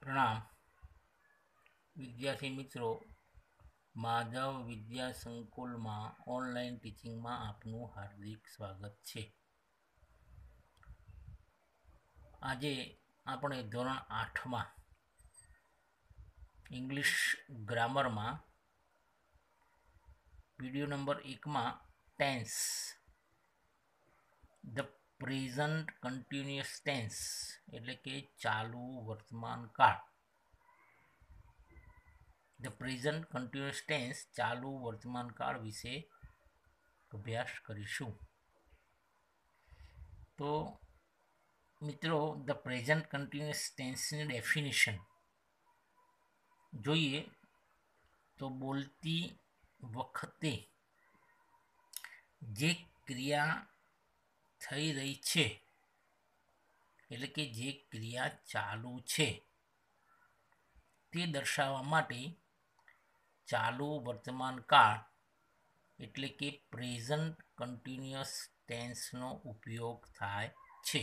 प्रणाम विद्यार्थी मित्रों, माधव विद्या संकुल में ऑनलाइन टीचिंग में आपनु हार्दिक स्वागत है। आज આપણે ધોરણ 8 में इंग्लिश ग्रामर में वीडियो नंबर 1 में tense, the present continuous tense एटले के चालू वर्तमान काल, द प्रेजेंट कंटिन्यूअस टेन्स चालू वर्तमान काल विषे अभ्यास करीशुं। तो मित्रों, द प्रेजेंट कंटिन्यूअस टेन्स की डेफिनेशन જોઈએ तो बोलती वखते जे क्रिया थई रही छे એટલે કે જે ક્રિયા ચાલુ છે તે દર્શાવવા માટે ચાલુ વર્તમાન કાળ એટલે કે પ્રેઝન્ટ કન્ટિન્યુઅસ ટેન્સનો ઉપયોગ થાય છે।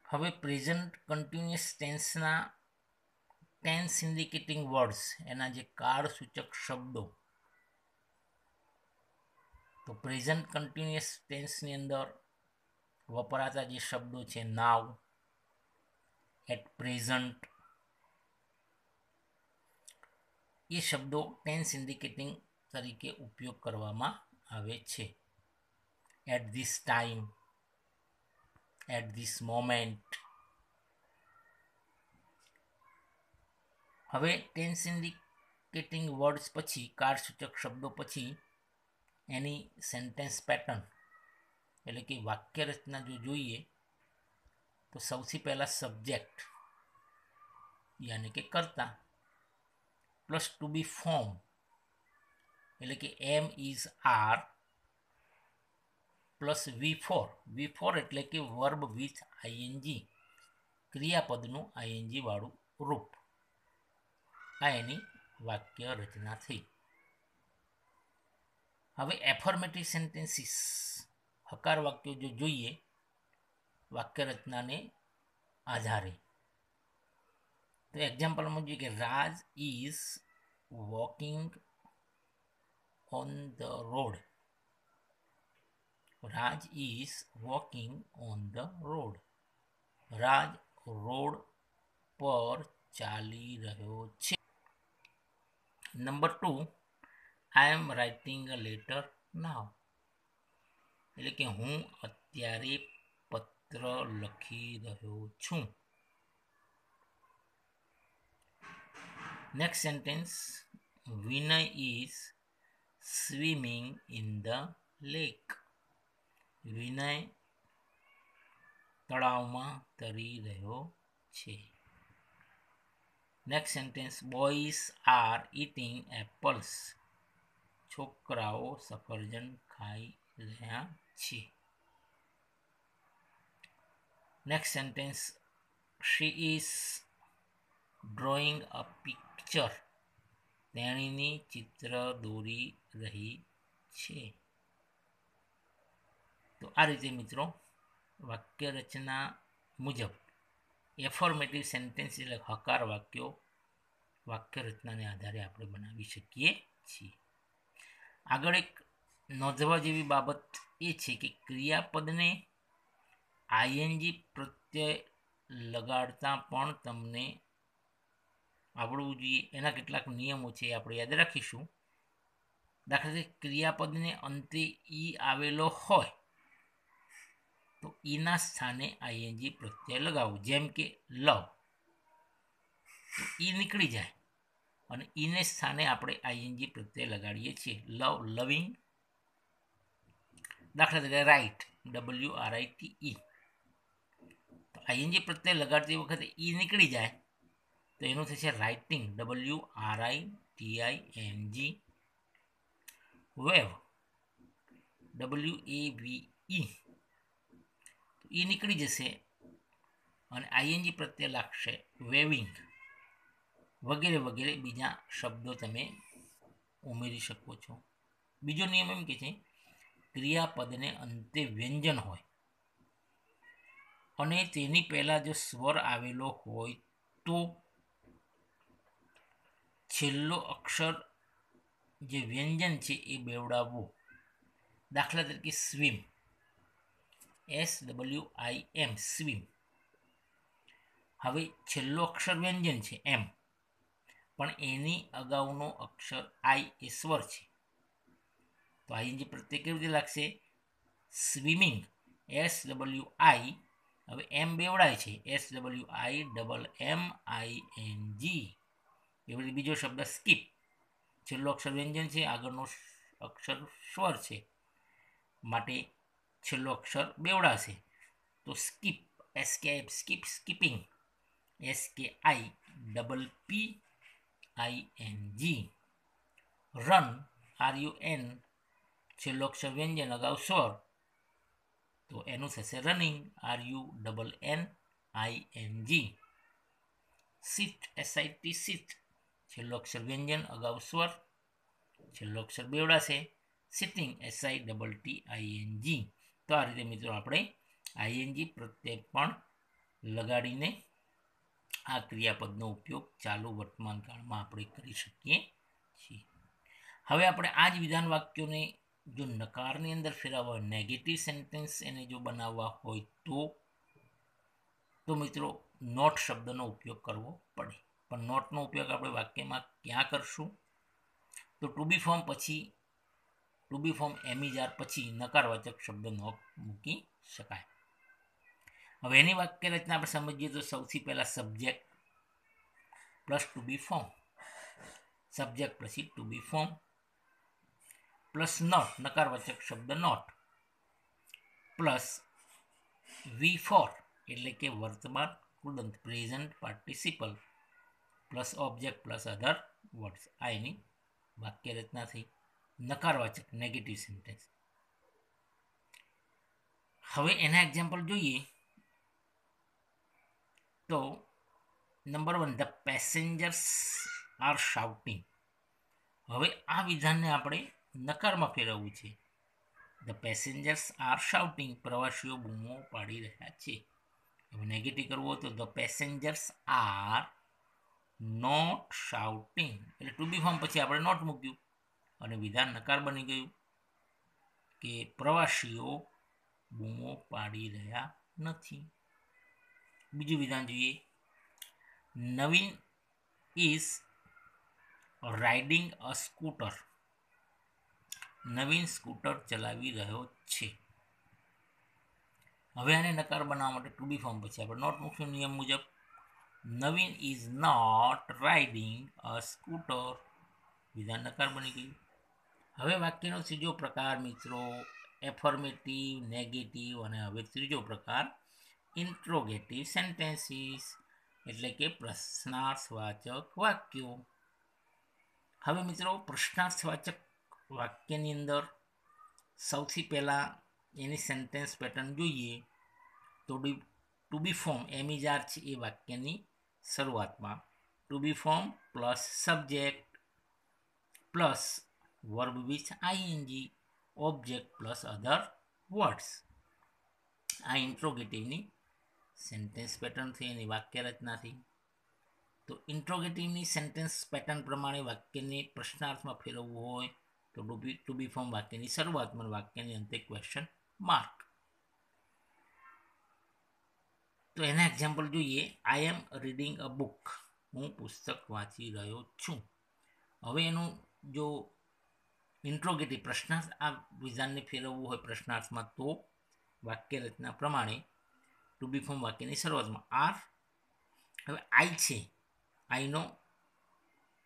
હવે પ્રેઝન્ટ કન્ટિન્યુઅસ ટેન્સના ટેન્સ ઇન્ડિકેટિંગ વર્ડ્સ એના જે કાળસૂચક શબ્દો, તો પ્રેઝન્ટ કન્ટિન્યુઅસ ટેન્સની અંદર વપરાતા જે શબ્દો છે નાવ, એટ પ્રેઝન્ટ, એ શબ્દો ટેન્સ ઇન્ડિકેટિંગ તરીકે ઉપયોગ કરવામાં આવે છે। At this time, at this moment. હવે ટેન્સ ઇન્ડિકેટિંગ વર્ડ્સ પછી કાળસૂચક શબ્દો પછી એની સેન્ટેન્સ પેટર્ન એટલે કે વાક્ય રચના જો જોઈએ તો સૌથી પહેલા સબ્જેક્ટ યાની કે કર્તા પ્લસ ટુ બી ફોર્મ એટલે કે એમ ઇઝ આર પ્લસ V4 એટલે કે વર્બ વિથ આઈએનજી, ક્રિયાપદનું આઈએનજી વાળું રૂપ। આ એની વાક્ય રચના થઈ। હવે એફર્મેટિવ સેન્ટેન્સીસ હકાર વાક્યો જો જોઈએ વાક્ય રચનાને આધારે, તો એક્ઝામ્પલમાં જોઈએ કે Raj is walking on the road, Raj is walking on the road, Raj road પર ચાલી રહ્યો છે। Number 2, I am writing a letter now એટલે કે હું અત્યારે પત્ર લખી રહ્યો છું। Next sentence, Vinay is swimming in the lake, Vinay તળાવમાં તરી રહ્યો છે। Next sentence, boys are eating apples, છોકરાઓ સફરજન ખાઈ રહ્યા છે। Next sentence, she is drawing a picture, તેણીની ચિત્ર દોરી રહી છે। તો આ રીતે મિત્રો વાક્ય રચના મુજબ એફર્મેટિવ સેન્ટેન્સ એટલે હકાર વાક્યો વાક્ય રચનાને આધારે આપણે બનાવી શકીએ છીએ। આગળ એક નોંધવા જેવી બાબત એ છે કે ક્રિયાપદને આઈએનજી પ્રત્યય લગાડતા પણ તમને આવડવું જોઈએ। એના કેટલાક નિયમો છે આપણે યાદ રાખીશું। દાખલા તરીકે ક્રિયાપદને અંતે ઈ આવેલો હોય તો ઈના સ્થાને આઈએનજી પ્રત્યય લગાવવું, જેમ કે લવ, તો ઈ નીકળી જાય અને ઈને સ્થાને આપણે આઈએનજી પ્રત્યય લગાડીએ છીએ, લવ લવિંગ। દાખલા તરીકે રાઇટ, WRITE, તો આઈએનજી પ્રત્યય લગાડતી વખતે ઈ નીકળી જાય તો એનું થશે રાઇટિંગ, WRITING। વેવ, WAVE, તો ઈ નીકળી જશે અને આઈએનજી પ્રત્યય લાગશે વેવિંગ, વગેરે વગેરે બીજા શબ્દો તમે ઉમેરી શકો છો। બીજો નિયમ એમ કે છે ક્રિયાપદને અંતે વ્યંજન હોય અને તેની પહેલાં જો સ્વર આવેલો હોય તો છેલ્લો અક્ષર જે વ્યંજન છે એ બેવડાવવો. દાખલા તરીકે સ્વિમ, SWIM, સ્વિમ. હવે છેલ્લો અક્ષર વ્યંજન છે એમ, પણ એની અગાઉનો અક્ષર આઈ એ સ્વર છે, તો આઈએનજી પ્રત્યય કેવી રીતે લાગશે? Swimming, SWI. હવે એમ બેવડાય છે, SWIMMING. એવી રીતે બીજો શબ્દ સ્કીપ, છેલ્લો અક્ષર વ્યંજન છે, આગળનો અક્ષર સ્વર છે, માટે છેલ્લો અક્ષર બેવડાશે, તો skip, SKIP, skip, skipping, SKIPPING. Run, RUN, છેલ્લો અક્ષર વ્યંજન અગાઉ સ્વર, તો એનું થશે running, RUNNING. Sit, SIT, sit, છેલ્લો અક્ષર વ્યંજન અગાઉ સ્વર, છેલ્લો અક્ષર બેવડાશે, સિટિંગ, SITTING. તો આ રીતે મિત્રો આપણે આઈએનજી પ્રત્યય પણ લગાડીને આ ક્રિયાપદનો ઉપયોગ ચાલુ વર્તમાન કાળમાં આપણે કરી શકીએ છીએ. હવે આપણે આ જ વિધાન વાક્યોને જો નકારની અંદર ફેરવવા, નેગેટિવ સેન્ટેન્સ એને જો બનાવવા હોય તો મિત્રો નોટ શબ્દનો ઉપયોગ કરવો પડે. પણ નોટનો ઉપયોગ આપણે વાક્યમાં ક્યાં કરશું? તો ટુ બી ફોર્મ પછી, ટુ બી ફોર્મ એમિજાર પછી નકારવાચક શબ્દ નોટ મૂકી શકાય. હવે એની વાક્ય રચના આપણે સમજીએ તો સૌથી પહેલા subject plus to be form, subject પછી to be form plus not, નકારવાચક શબ્દ નોટ, પ્લસ V4 એટલે કે વર્તમાન કૃદંત, present participle, plus object plus other words. આ એની વાક્ય રચના થઈ, નકારવાચક નેગેટિવ સેન્ટેન્સ. હવે એના એક્ઝામ્પલ જોઈએ તો number 1, the passengers R shouting. હવે આ વિધાનને આપણે નકારમાં ફેરવવું છે. ધ પેસેન્જર્સ આર શાઉટિંગ, પ્રવાસીઓ બૂમો પાડી રહ્યા છે. હવે નેગેટિવ કરવો તો the passengers are not shouting, એટલે ટુ બી ફોર્મ પછી આપણે નોટ મૂક્યું અને વિધાન નકાર બની ગયું કે પ્રવાસીઓ બૂમો પાડી રહ્યા નથી. બીજું વિધાન જોઈએ, Naveen is riding a scooter, Naveen scooter ચલાવી રહ્યો છે. હવે આને નકાર બનાવવા માટે ટુ બી ફોર્મ પછી આપણે નોટ મૂકશું નિયમ મુજબ. Naveen is not riding a scooter, વિધાન નકાર બની ગયું. હવે વાક્યનો ત્રીજો પ્રકાર મિત્રો એફર્મેટિવ, નેગેટિવ અને હવે ત્રીજો પ્રકાર ઇન્ટ્રોગેટિવ સેન્ટેન્સીસ, એટલે કે પ્રશ્નાર્થવાચક વાક્યો. હવે મિત્રો પ્રશ્નાર્થવાચક વાક્યની અંદર સૌથી પહેલાં એની સેન્ટેન્સ પેટર્ન જોઈએ તો ટુ બી ફોર્મ એમિજાર છે એ વાક્યની શરૂઆતમાં to be form plus subject plus verb with I N G, object plus other words. આ ઇન્ટ્રોગેટિવની સેન્ટેન્સ પેટર્ન થઈ, એની વાક્ય રચના થઈ. તો ઇન્ટ્રોગેટિવની સેન્ટેન્સ પેટર્ન પ્રમાણે વાક્યને પ્રશ્નાર્થમાં ફેરવવું હોય તો ટુ બી ફોર્મ વાક્યની શરૂઆતમાં, વાક્યની અંતે ક્વેશ્ચન માર્ક. તો એના એક્ઝામ્પલ જોઈએ, આઈ એમ રીડિંગ અ બુક, હું પુસ્તક વાંચી રહ્યો છું. હવે એનું જો ઇન્ટ્રોગેટિવ પ્રશ્નાર્થ આ વિધાનને ફેરવવું હોય પ્રશ્નાર્થમાં તો વાક્ય રચના પ્રમાણે ટુ બી ફોર્મ વાક્યની શરૂઆતમાં આર, હવે આઈ છે, આઈનો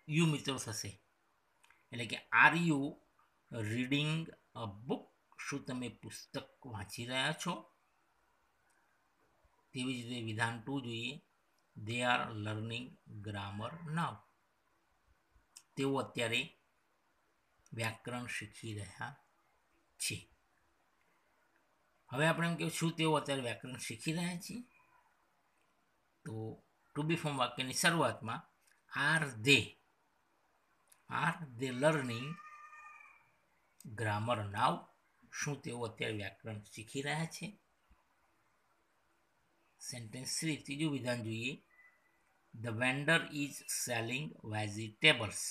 યુ મિત્રો થશે, એટલે કે are you reading a book, શું તમે પુસ્તક વાંચી રહ્યા છો? તેવી જ રીતે વિધાન 2 જોઈએ, દે આર લર્નિંગ ગ્રામર નાવ, તેઓ અત્યારે વ્યાકરણ શીખી રહ્યા છે. હવે આપણે એમ કહ્યું શું તેઓ અત્યારે વ્યાકરણ શીખી રહ્યા છે? તો ટુ બી ફોર્મ વાક્યની શરૂઆતમાં આર ધે લર્નિંગ ગ્રામર નાવ, શું તેઓ અત્યારે વ્યાકરણ શીખી રહ્યા છે? સેન્ટેન્સ 3 ત્રીજું વિધાન જોઈએ. The vendor is selling vegetables.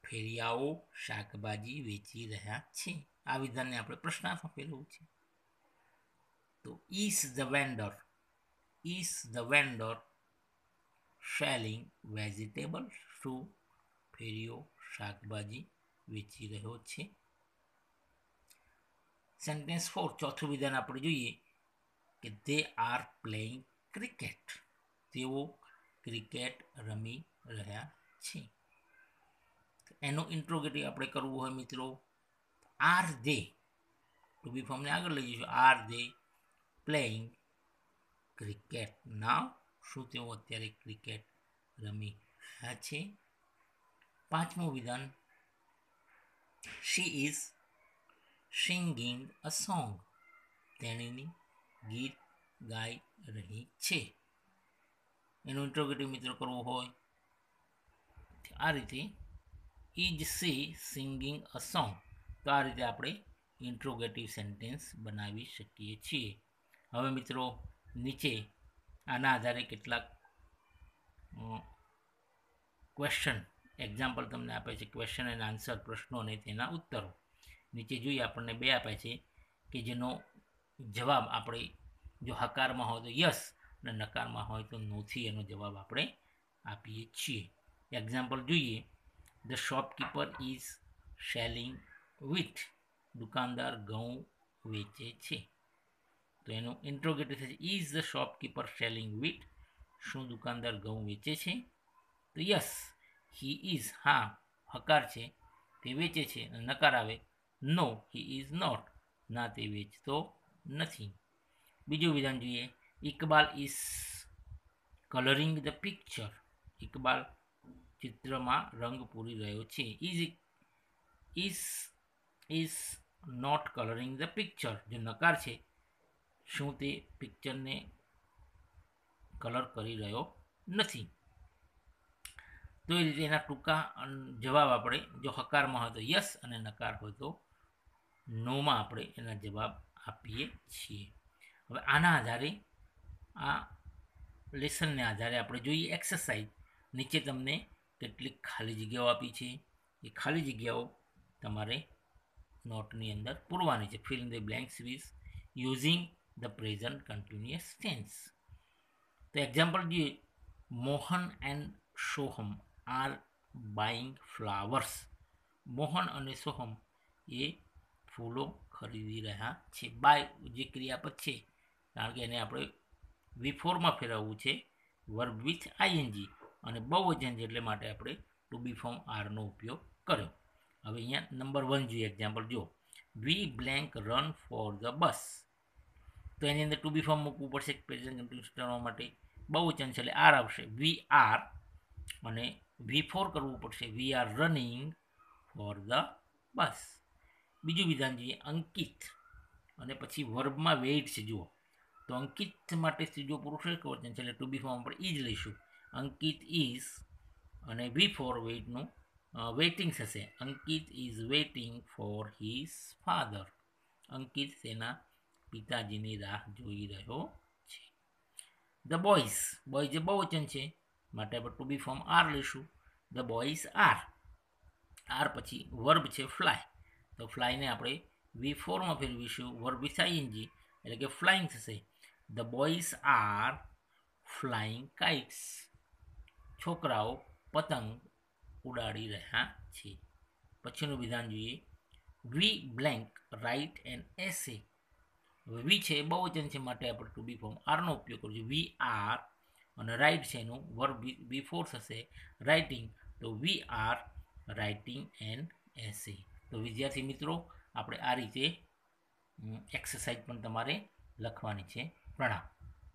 ફેરિયાઓ શાકભાજી વેચી રહ્યા છે. આ વિધાનને આપણે પ્રશ્નાર્થમાં ફેરવવું છે. તો is the vendor selling vegetables. શું ફેરિયો શાકભાજી વેચી રહ્યો છે? સેન્ટેન્સ 4 ચોથું વિધાન આપણે જોઈએ કે દે આર પ્લેઇંગ ક્રિકેટ. તેઓ ક્રિકેટ રમી રહ્યા છે. એનો ઇન્ટ્રોગેટિવ આપણે કરવું હોય મિત્રો, આર દે ટુ બી ફોર્મને આગળ લઈ જઈશું. Are they playing cricket now. શું તેઓ અત્યારે ક્રિકેટ રમી રહ્યા છે? પાંચમું વિધાન, she is singing a song. તેણીની ગીત ગાઈ રહી છે. એનું ઇન્ટ્રોગેટિવ મિત્રો કરવું હોય આ રીતે, is C singing a song. તો આ રીતે આપણે ઇન્ટ્રોગેટિવ સેન્ટેન્સ બનાવી શકીએ છીએ. હવે મિત્રો નીચે આના આધારે કેટલાક ક્વેશ્ચન એક્ઝામ્પલ તમને આપે છે. ક્વેશ્ચન એન્ડ આન્સર, પ્રશ્નો અને તેના ઉત્તરો. નીચે જોઈએ આપણને બે આપે છે કે જેનો જવાબ આપણે જો હકારમાં હોય તો યસ અને નકારમાં હોય તો નોથી એનો જવાબ આપણે આપીએ છીએ. એક્ઝામ્પલ જોઈએ. The shopkeeper is selling wheat. દુકાનદાર ઘઉં વેચે છે. તો એનું ઇન્ટ્રોગેટિવ થશે is the shopkeeper selling wheat. શું દુકાનદાર ઘઉં વેચે છે? તો યસ હી ઇઝ. હા હકાર છે, તે વેચે છે. નકાર આવે નો હી ઇઝ નોટ. ના તે વેચતો નથી. બીજું વિધાન જોઈએ. Iqbal is colouring the picture. Iqbal ચિત્રમાં રંગ પૂરી રહ્યો છે. Is not colouring the picture. જો નકાર છે, શું તે પિક્ચરને કલર કરી રહ્યો નથી. તો એ રીતે એના ટૂંકા જવાબ આપણે જો હકારમાં હોય તો યસ અને નકાર હોય તો નોમાં આપણે એના જવાબ આપીએ છીએ. હવે આના આધારે આ લેસનને આધારે આપણે જોઈએ એક્સરસાઇઝ. નીચે તમને કેટલીક ખાલી જગ્યાઓ આપી છે. એ ખાલી જગ્યાઓ તમારે નોટની અંદર પૂરવાની છે. Fill the blanks with using the present continuous tense. તો એક્ઝામ્પલ જોઈએ. Mohan and Soham are buying flowers. Mohan અને સોહમ એ ફૂલો ખરીદી રહ્યા છે. બાય જે ક્રિયાપદ છે, કારણ કે એને આપણે V4માં ફેરવવું છે, વર્બ વિથ આઈએનજી, અને બહુવચન છે એટલે માટે આપણે ટુ બી ફોર્મ આરનો ઉપયોગ કર્યો. હવે અહીંયા નંબર 1 જોઈએ. એક્ઝામ્પલ જો. We blank run for the bus. તો એની અંદર ટુ બી ફોર્મ મૂકવું પડશે પ્રેઝન્ટ કન્ટિન્યુઅસ કરવા માટે. બહુવચન છે એટલે આર આવશે. વી આર, અને V4 કરવું પડશે. We are running four the બસ. બીજું વિધાન જોઈએ. અંકિત, અને પછી વર્બમાં વેઇટ છે જુઓ. તો અંકિત માટે ત્રીજો પુરુષ એકવચન છે એટલે ટુ બી ફોર્મ આપણે ઈજ લઈશું. અંકિત ઇઝ, અને V4 વેઇટનું વેઇટિંગ થશે. Ankit is waiting for his father. Ankit તેના પિતાજીની રાહ જોઈ રહ્યો છે. ધ બોયઝ, બોય જે બહુવચન છે માટે આપણે ટુ બી ફોર્મ આર લઈશું. The boys are. આર પછી વર્બ છે ફ્લાય. તો ફ્લાયને આપણે V4માં ફેરવીશું. વર્બ વિથ આઈએનજી એટલે કે ફ્લાઇંગ થશે. The boys are flying kites. છોકરાઓ પતંગ ઉડાડી રહ્યા છે. પછીનું વિધાન જોઈએ. વી બ્લેન્ક રાઇટ એન એસે. વી છે બહુવચન છે માટે આપણે ટુ બી ફોર્મ આરનો ઉપયોગ કરીશું. વી આર, અને રાઇટ છે એનું વર્બ V4 થશે રાઇટિંગ. તો વી આર રાઇટિંગ એન એસે. તો વિદ્યાર્થી મિત્રો આપણે આ રીતે એક્સરસાઇઝ પણ તમારે લખવાની છે. પ્રણામ.